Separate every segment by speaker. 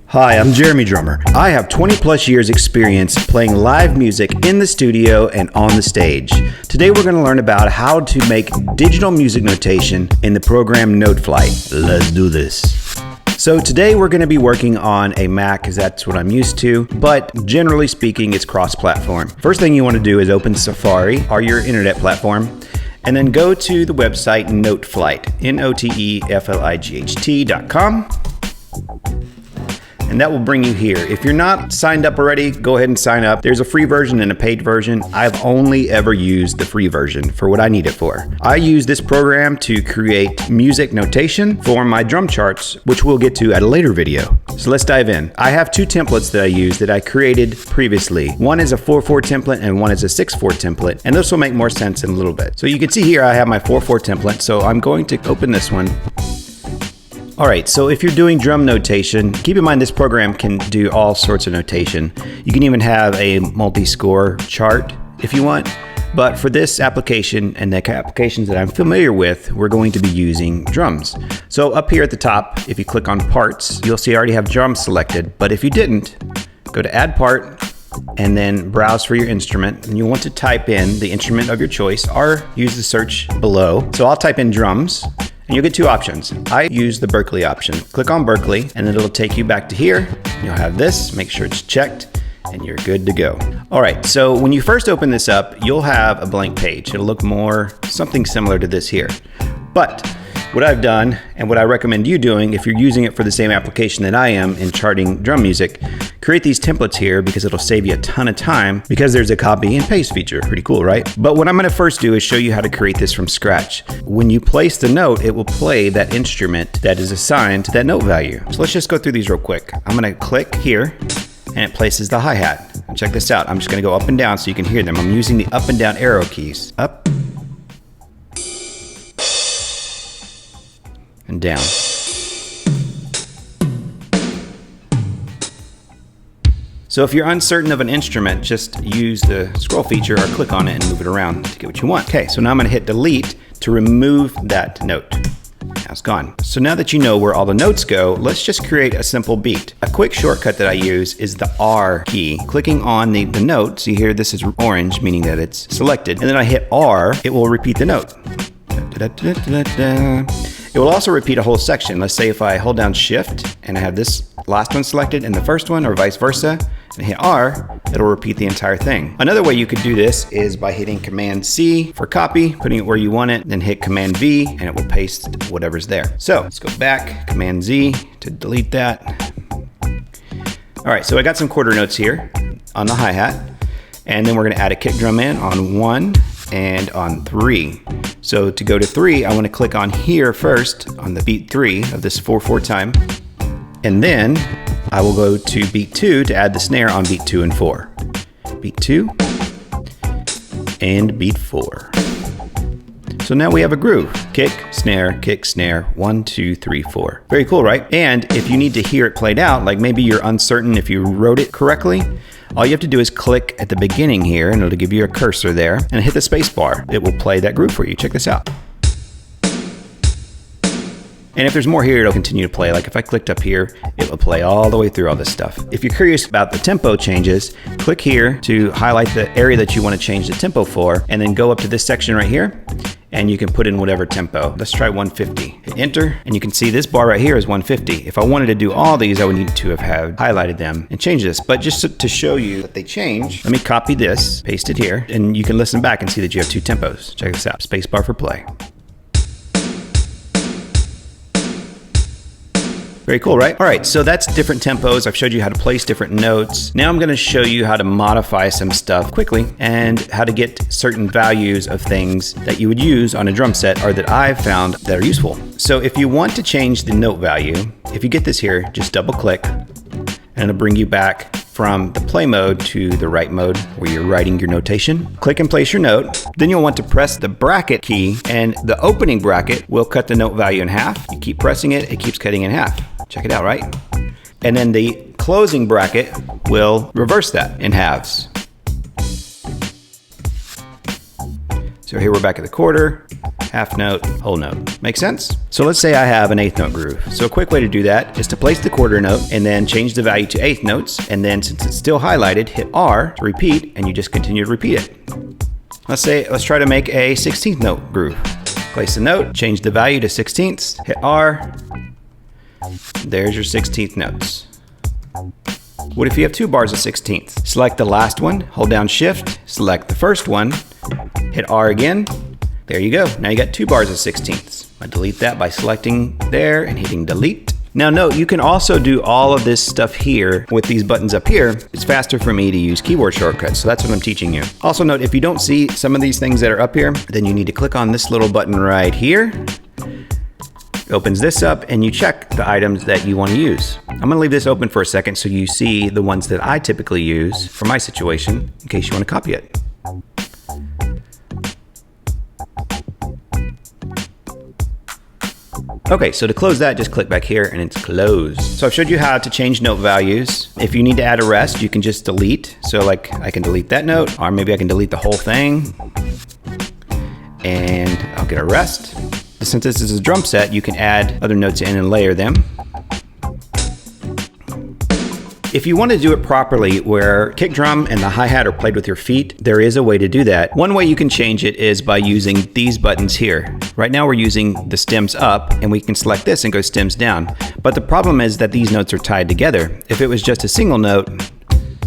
Speaker 1: Hi, I'm Jeremy Drummer. I have 20 plus years experience playing live music in the studio and on the stage. Today we're going to learn about how to make digital music notation in the program Noteflight. Let's do this. So today we're going to be working on a Mac because that's what I'm used to, but generally speaking it's cross-platform. First thing you want to do is open Safari or your internet platform and then go to the website Noteflight, Noteflight.com. And that will bring you here. If you're not signed up already, go ahead and sign up. There's a free version and a paid version. I've only ever used the free version for what I need it for. I use this program to create music notation for my drum charts, which we'll get to at a later video. So let's dive in. I have two templates that I use that I created previously. One is a 4/4 template and one is a 6/4 template. And this will make more sense in a little bit. So you can see here I have my 4/4 template. So I'm going to open this one. All right, so if you're doing drum notation, keep in mind this program can do all sorts of notation. You can even have a multi-score chart if you want, but for this application and the applications that I'm familiar with, we're going to be using drums. So up here at the top, if you click on parts, you'll see I already have drums selected, but if you didn't, go to add part and then browse for your instrument, and you'll want to type in the instrument of your choice or use the search below. So I'll type in drums. And you'll get two options. I use the Berkeley option. Click on Berkeley and it'll take you back to here. You'll have this, make sure it's checked, and you're good to go. All right, so when you first open this up, you'll have a blank page. It'll look more something similar to this here. But what I've done and what I recommend you doing if you're using it for the same application that I am in charting drum music, create these templates here because it'll save you a ton of time because there's a copy and paste feature. Pretty cool, right? But what I'm gonna first do is show you how to create this from scratch. When you place the note, it will play that instrument that is assigned to that note value. So let's just go through these real quick. I'm gonna click here and it places the hi-hat. Check this out. I'm just gonna go up and down so you can hear them. I'm using the up and down arrow keys. Up and down. So if you're uncertain of an instrument, just use the scroll feature or click on it and move it around to get what you want. Okay, so now I'm gonna hit delete to remove that note. Now it's gone. So now that you know where all the notes go, let's just create a simple beat. A quick shortcut that I use is the R key. Clicking on the note, see here, this is orange, meaning that it's selected. And then I hit R, it will repeat the note. It will also repeat a whole section. Let's say if I hold down Shift and I have this last one selected and the first one, or vice versa, and hit R, it'll repeat the entire thing. Another way you could do this is by hitting Command C for copy, putting it where you want it, then hit Command V and it will paste whatever's there. So let's go back, Command Z to delete that. All right, so I got some quarter notes here on the hi-hat, and then we're gonna add a kick drum in on 1 and on 3. So to go to 3, I want to click on here first on the beat 3 of this 4/4 time. And then I will go to beat 2 to add the snare on beat 2 and 4. Beat 2 and beat 4. So now we have a groove. Kick, snare, 1, 2, 3, 4. Very cool, right? And if you need to hear it played out, like maybe you're uncertain if you wrote it correctly, all you have to do is click at the beginning here and it'll give you a cursor there and hit the space bar. It will play that groove for you. Check this out. And if there's more here, it'll continue to play. Like if I clicked up here, it will play all the way through all this stuff. If you're curious about the tempo changes, click here to highlight the area that you want to change the tempo for, and then go up to this section right here, and you can put in whatever tempo. Let's try 150. Hit enter, and you can see this bar right here is 150. If I wanted to do all these, I would need to have highlighted them and changed this. But just to show you that they change, let me copy this, paste it here, and you can listen back and see that you have two tempos. Check this out, space bar for play. Very cool, right? All right, so that's different tempos. I've showed you how to place different notes. Now I'm gonna show you how to modify some stuff quickly and how to get certain values of things that you would use on a drum set or that I've found that are useful. So if you want to change the note value, if you get this here, just double click and it'll bring you back from the play mode to the write mode where you're writing your notation. Click and place your note. Then you'll want to press the bracket key, and the opening bracket will cut the note value in half. You keep pressing it, it keeps cutting in half. Check it out, right? And then the closing bracket will reverse that in halves. So So here we're back at the quarter, half note, whole note. Make sense? So let's say I have an eighth note groove. So a quick way to do that is to place the quarter note and then change the value to eighth notes. And then since it's still highlighted, hit R to repeat, and you just continue to repeat it. Let's try to make a 16th note groove. Place the note, change the value to 16ths, hit R. There's your 16th notes. What if you have 2 bars of 16ths? Select the last one, hold down Shift, select the first one, hit R again. There you go. Now you got 2 bars of 16ths. I delete that by selecting there and hitting delete. Now note, you can also do all of this stuff here with these buttons up here. It's faster for me to use keyboard shortcuts, so that's what I'm teaching you. Also note, if you don't see some of these things that are up here, then you need to click on this little button right here. It opens this up and you check the items that you want to use. I'm going to leave this open for a second so you see the ones that I typically use for my situation in case you want to copy it. Okay, so to close that, just click back here and it's closed. So I've showed you how to change note values. If you need to add a rest, you can just delete. So like I can delete that note, or maybe I can delete the whole thing and I'll get a rest. Since this is a drum set, you can add other notes in and layer them. If you want to do it properly, where kick drum and the hi-hat are played with your feet, there is a way to do that. One way you can change it is by using these buttons here. Right now we're using the stems up, and we can select this and go stems down. But the problem is that these notes are tied together. If it was just a single note,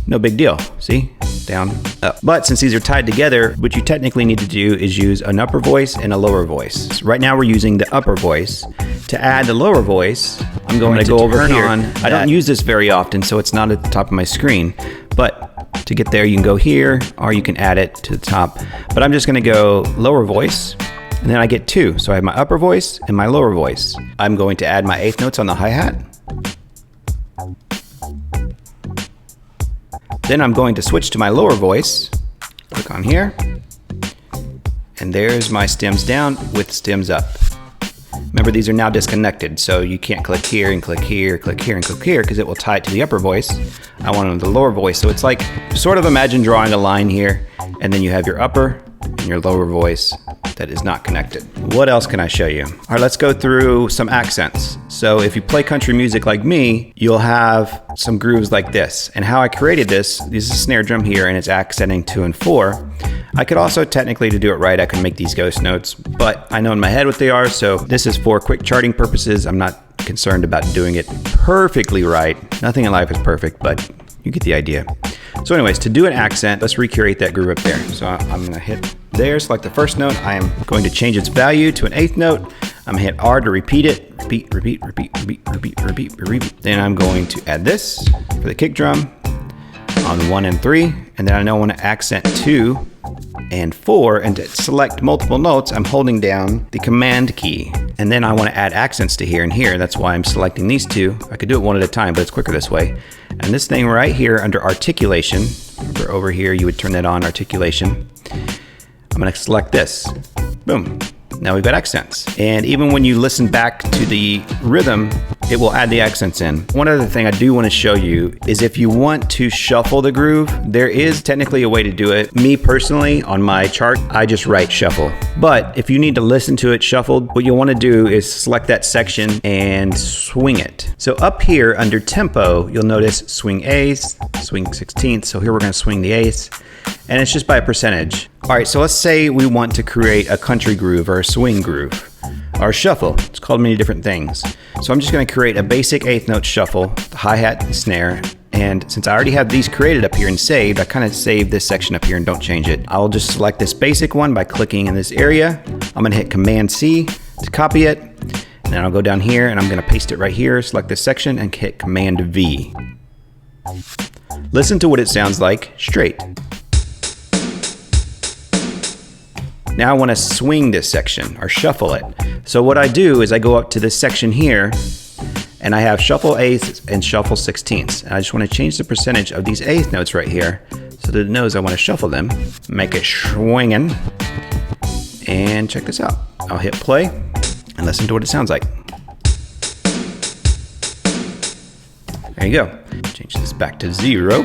Speaker 1: no big deal. See? Down, up. But since these are tied together, what you technically need to do is use an upper voice and a lower voice. So right now we're using the upper voice. To add the lower voice, I'm going to go over here. I don't use this very often, so it's not at the top of my screen. But to get there, you can go here, or you can add it to the top. But I'm just going to go lower voice, and then I get 2. So I have my upper voice and my lower voice. I'm going to add my eighth notes on the hi-hat. Then I'm going to switch to my lower voice, click on here, and there's my stems down with stems up. Remember, these are now disconnected, so you can't click here and click here, click here and click here, because it will tie it to the upper voice. I want it on the lower voice, so it's like, sort of imagine drawing a line here, and then you have your upper and your lower voice that is not connected. What else can I show you? All right, let's go through some accents. So if you play country music like me, you'll have some grooves like this. And how I created this is a snare drum here, and it's accenting 2 and 4. I could also technically, to do it right, I could make these ghost notes, but I know in my head what they are, so this is for quick charting purposes. I'm not concerned about doing it perfectly right. Nothing in life is perfect, but you get the idea. So anyways, to do an accent, let's recreate that groove up there. So I'm gonna hit there, select the first note. I am going to change its value to an eighth note. I'm gonna hit R to repeat it. Repeat, repeat, repeat, repeat, repeat, repeat, repeat. Then I'm going to add this for the kick drum on 1 and 3. And then I know I want to accent 2 and 4, and to select multiple notes, I'm holding down the command key. And then I want to add accents to here and here. That's why I'm selecting these 2. I could do it one at a time, but it's quicker this way. And this thing right here under articulation, over here you would turn that on, articulation. I'm going to select this. Boom. Now we've got accents. And even when you listen back to the rhythm, it will add the accents in. One other thing I do want to show you is if you want to shuffle the groove, there is technically a way to do it. Me personally, on my chart, I just write shuffle. But if you need to listen to it shuffled, what you'll want to do is select that section and swing it. So up here under tempo, you'll notice swing eighths, swing 16ths. So here we're going to swing the eighths. And it's just by a percentage. All right, so let's say we want to create a country groove or a swing groove or shuffle. It's called many different things. So I'm just going to create a basic eighth note shuffle, the hi-hat and snare. And since I already have these created up here and saved, I kind of save this section up here and don't change it. I'll just select this basic one by clicking in this area. I'm going to hit Command C to copy it. And then I'll go down here and I'm going to paste it right here, select this section and hit Command V. Listen to what it sounds like straight. Now I want to swing this section or shuffle it. So what I do is I go up to this section here and I have shuffle eighths and shuffle 16ths. And I just want to change the percentage of these eighth notes right here so that it knows I want to shuffle them, make it swinging. And check this out. I'll hit play and listen to what it sounds like. There you go. Change this back to 0.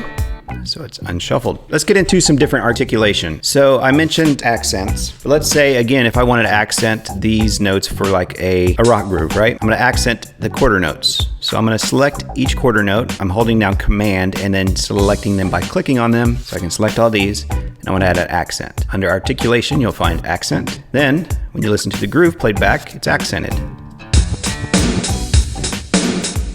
Speaker 1: so it's unshuffled. Let's get into some different articulation. So I mentioned accents. But let's say, again, if I wanted to accent these notes for like a rock groove, right? I'm gonna accent the quarter notes. So I'm gonna select each quarter note. I'm holding down Command and then selecting them by clicking on them. So I can select all these, and I wanna add an accent. Under articulation, you'll find accent. Then, when you listen to the groove played back, it's accented.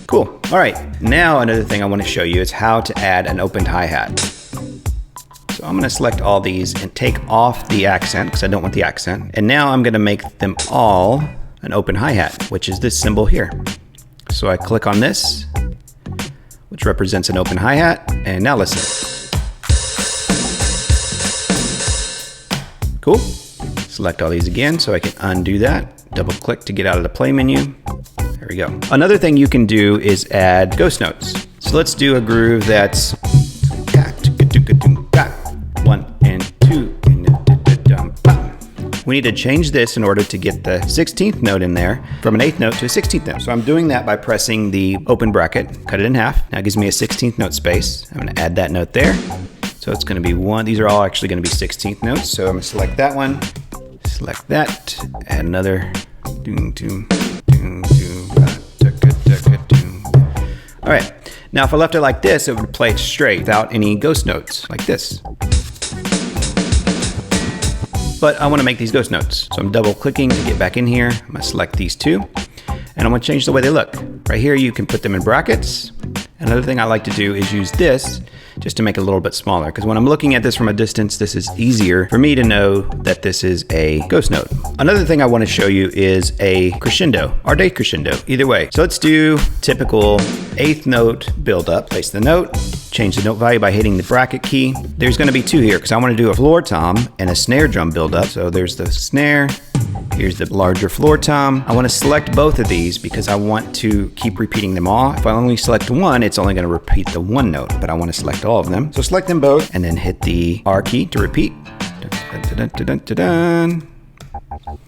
Speaker 1: Cool. All right, now another thing I want to show you is how to add an opened hi-hat. So I'm going to select all these and take off the accent because I don't want the accent. And now I'm going to make them all an open hi-hat, which is this symbol here. So I click on this, which represents an open hi-hat, and now listen. Cool. Select all these again so I can undo that. Double click to get out of the play menu. There we go. Another thing you can do is add ghost notes. So let's do a groove that's 1 and 2. We need to change this in order to get the 16th note in there from an 8th note to a 16th note. So I'm doing that by pressing the open bracket, cut it in half. Now it gives me a 16th note space. I'm going to add that note there. So it's going to be 1. These are all actually going to be 16th notes. So I'm going to select that one, select that, add another. All right, now if I left it like this, it would play it straight without any ghost notes, like this. But I want to make these ghost notes. So I'm double clicking to get back in here. I'm going to select these two, and I'm going to change the way they look. Right here, you can put them in brackets. Another thing I like to do is use this just to make it a little bit smaller, because when I'm looking at this from a distance, this is easier for me to know that this is a ghost note. Another thing I want to show you is a crescendo or decrescendo, either way. So let's do typical 8th note build up. Place the note, change the note value by hitting the bracket key. There's going to be two here because I want to do a floor tom and a snare drum build up. So there's the snare. Here's the larger floor tom. I want to select both of these because I want to keep repeating them all. If I only select one, it's only going to repeat the one note, but I want to select all of them. So select them both and then hit the R key to repeat.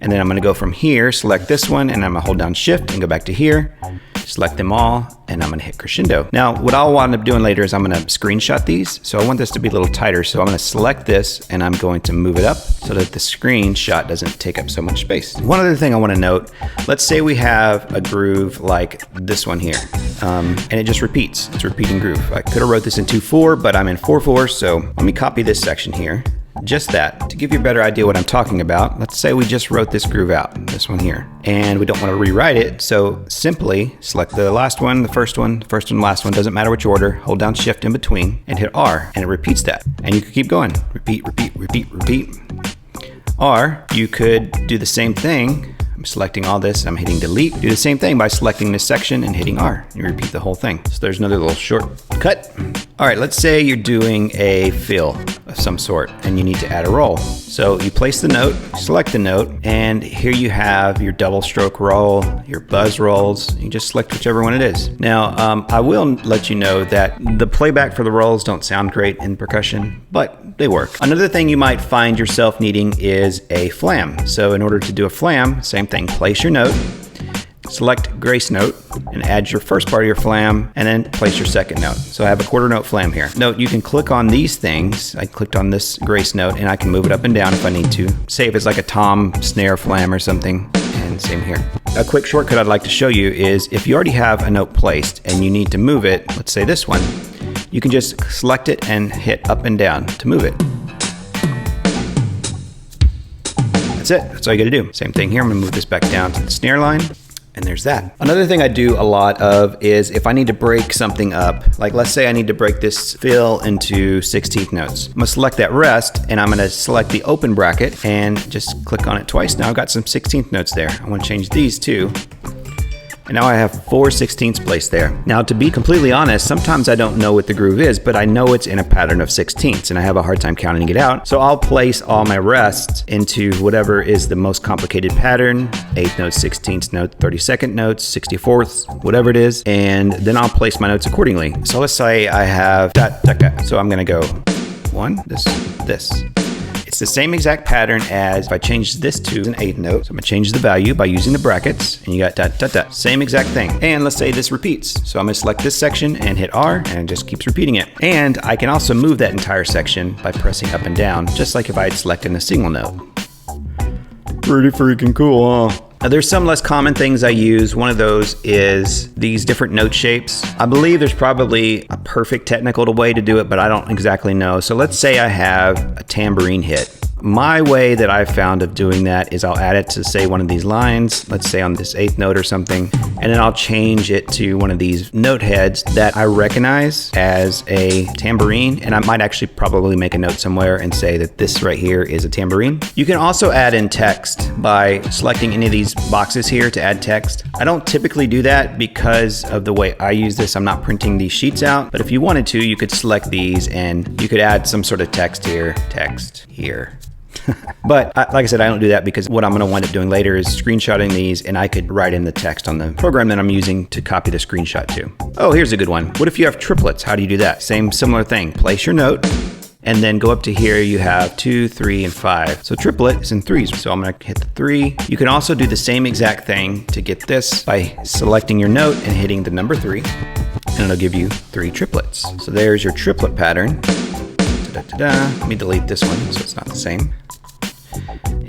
Speaker 1: And then I'm going to go from here, select this one, and I'm going to hold down Shift and go back to here. Select them all, and I'm going to hit crescendo. Now, what I'll wind up doing later is I'm going to screenshot these. So I want this to be a little tighter. So I'm going to select this, and I'm going to move it up so that the screenshot doesn't take up so much space. One other thing I want to note, let's say we have a groove like this one here, and it just repeats. It's a repeating groove. I could have wrote this in 2/4, but I'm in 4/4. So let me copy this section here. Just that, to give you a better idea what I'm talking about. Let's say we just wrote this groove out, this one here, and we don't want to rewrite it. So simply select the last one, the first one, last one, doesn't matter which order, hold down Shift in between and hit R, and it repeats that. And you could keep going, repeat, repeat, repeat, repeat. Or you could do the same thing. I'm selecting all this, I'm hitting delete. Do the same thing by selecting this section and hitting R. You repeat the whole thing. So there's another little shortcut. All right, let's say you're doing a fill of some sort and you need to add a roll. So you place the note, select the note, and here you have your double stroke roll, your buzz rolls. You just select whichever one it is. Now, I will let you know that the playback for the rolls don't sound great in percussion, but they work. Another thing you might find yourself needing is a flam. So in order to do a flam, same thing, place your note, select grace note, and add your first part of your flam, and then place your second note. So I have a quarter note flam here. Note, you can click on these things. I clicked on this grace note, and I can move it up and down if I need to. Say if it's like a tom snare flam or something, and same here. A quick shortcut I'd like to show you is if you already have a note placed and you need to move it, let's say this one, you can just select it and hit up and down to move it. That's it. That's all you gotta do. Same thing here. I'm gonna move this back down to the snare line. And there's that. Another thing I do a lot of is if I need to break something up, like let's say I need to break this fill into 16th notes. I'm gonna select that rest and I'm gonna select the open bracket and just click on it twice. Now I've got some 16th notes there. I wanna change these too. And now I have 4 16ths placed there. Now to be completely honest, sometimes I don't know what the groove is, but I know it's in a pattern of 16ths and I have a hard time counting it out. So I'll place all my rests into whatever is the most complicated pattern, 8th notes, 16th notes, 32nd notes, 64ths, whatever it is, and then I'll place my notes accordingly. So let's say I have da, da, da. So I'm gonna go 1, this. It's the same exact pattern as if I change this to an 8th note. So I'm gonna change the value by using the brackets, and you got dot, dot, dot. Same exact thing. And let's say this repeats. So I'm gonna select this section and hit R, and it just keeps repeating it. And I can also move that entire section by pressing up and down, just like if I had selected a single note. Pretty freaking cool, huh? Now, there's some less common things I use. One of those is these different note shapes. I believe there's probably a perfect technical way to do it, but I don't exactly know. So let's say I have a tambourine hit. My way that I've found of doing that is I'll add it to, say, one of these lines, let's say on this 8th note or something, and then I'll change it to one of these note heads that I recognize as a tambourine, and I might actually probably make a note somewhere and say that this right here is a tambourine. You can also add in text by selecting any of these boxes here to add text. I don't typically do that because of the way I use this. I'm not printing these sheets out, but if you wanted to, you could select these and you could add some sort of text here, text here. But like I said, I don't do that because what I'm going to wind up doing later is screenshotting these, and I could write in the text on the program that I'm using to copy the screenshot to. Oh, here's a good one. What if you have triplets? How do you do that? Same similar thing. Place your note and then go up to here. You have 2, 3, and 5. So triplet is in 3s. So I'm going to hit the 3. You can also do the same exact thing to get this by selecting your note and hitting the number 3, and it'll give you 3 triplets. So there's your triplet pattern. Let me delete this one so it's not the same.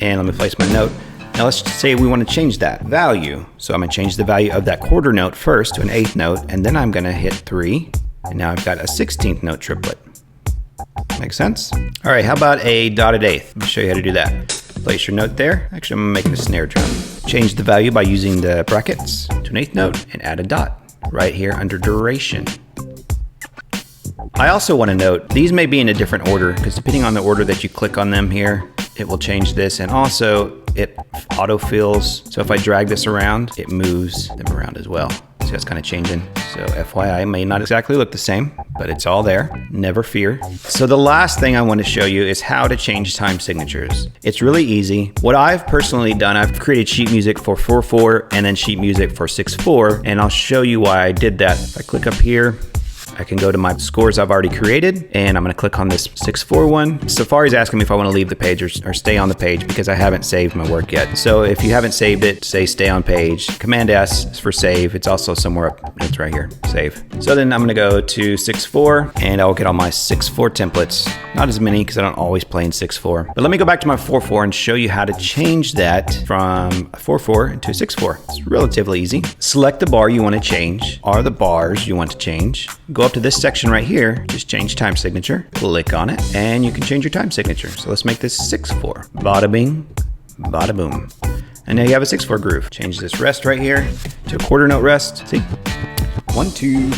Speaker 1: And let me place my note. Now let's say we want to change that value. So I'm going to change the value of that quarter note first to an 8th note, and then I'm going to hit 3. And now I've got a 16th note triplet. Make sense? All right, how about a dotted 8th? Let me show you how to do that. Place your note there. Actually, I'm making a snare drum. Change the value by using the brackets to an 8th note and add a dot right here under duration. I also want to note, these may be in a different order because depending on the order that you click on them here, it will change this, and also it autofills. So if I drag this around, it moves them around as well. So it's kind of changing. So FYI, it may not exactly look the same, but it's all there. Never fear. So the last thing I want to show you is how to change time signatures. It's really easy. What I've personally done, I've created sheet music for 4/4 and then sheet music for 6/4, and I'll show you why I did that. If I click up here, I can go to my scores I've already created, and I'm going to click on this 6/4 one. Safari's asking me if I want to leave the page or stay on the page because I haven't saved my work yet. So if you haven't saved it, say stay on page. Command S is for save. It's also somewhere up. It's right here, save. So then I'm going to go to 6/4, and I'll get all my 6/4 templates. Not as many because I don't always play in 6/4. But let me go back to my 4/4 and show you how to change that from 4/4 to 6/4. It's relatively easy. Select the bar you want to change, or the bars you want to change. Go up to this section right here, just change time signature, click on it, and you can change your time signature. So let's make this 6/4. Bada bing, bada boom. And now you have a 6/4 groove. Change this rest right here to a quarter note rest. See? 1, 2,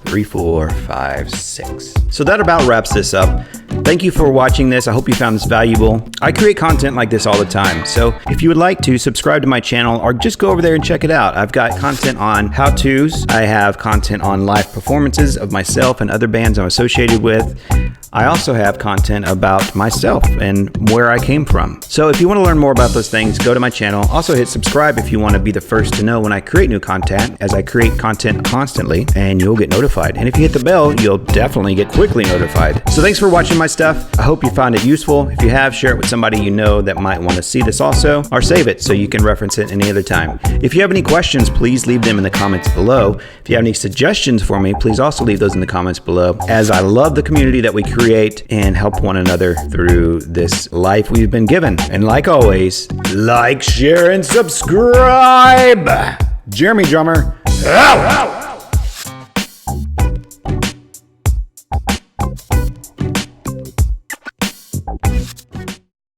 Speaker 1: 3, 4, 5, 6. So that about wraps this up. Thank you for watching this. I hope you found this valuable. I create content like this all the time. So if you would like to subscribe to my channel or just go over there and check it out. I've got content on how-tos. I have content on live performances of myself and other bands I'm associated with. I also have content about myself and where I came from. So if you want to learn more about those things, go to my channel. Also hit subscribe if you want to be the first to know when I create new content, as I create content constantly, and you'll get notified. And if you hit the bell, you'll definitely get quickly notified. So thanks for watching my stuff. I hope you found it useful. If you have, share it with somebody you know that might want to see this also, or save it so you can reference it any other time. If you have any questions, please leave them in the comments below. If you have any suggestions for me, please also leave those in the comments below, as I love the community that we create and help one another through this life we've been given. And like always, like, share, and subscribe. Jeremy Drummer, out!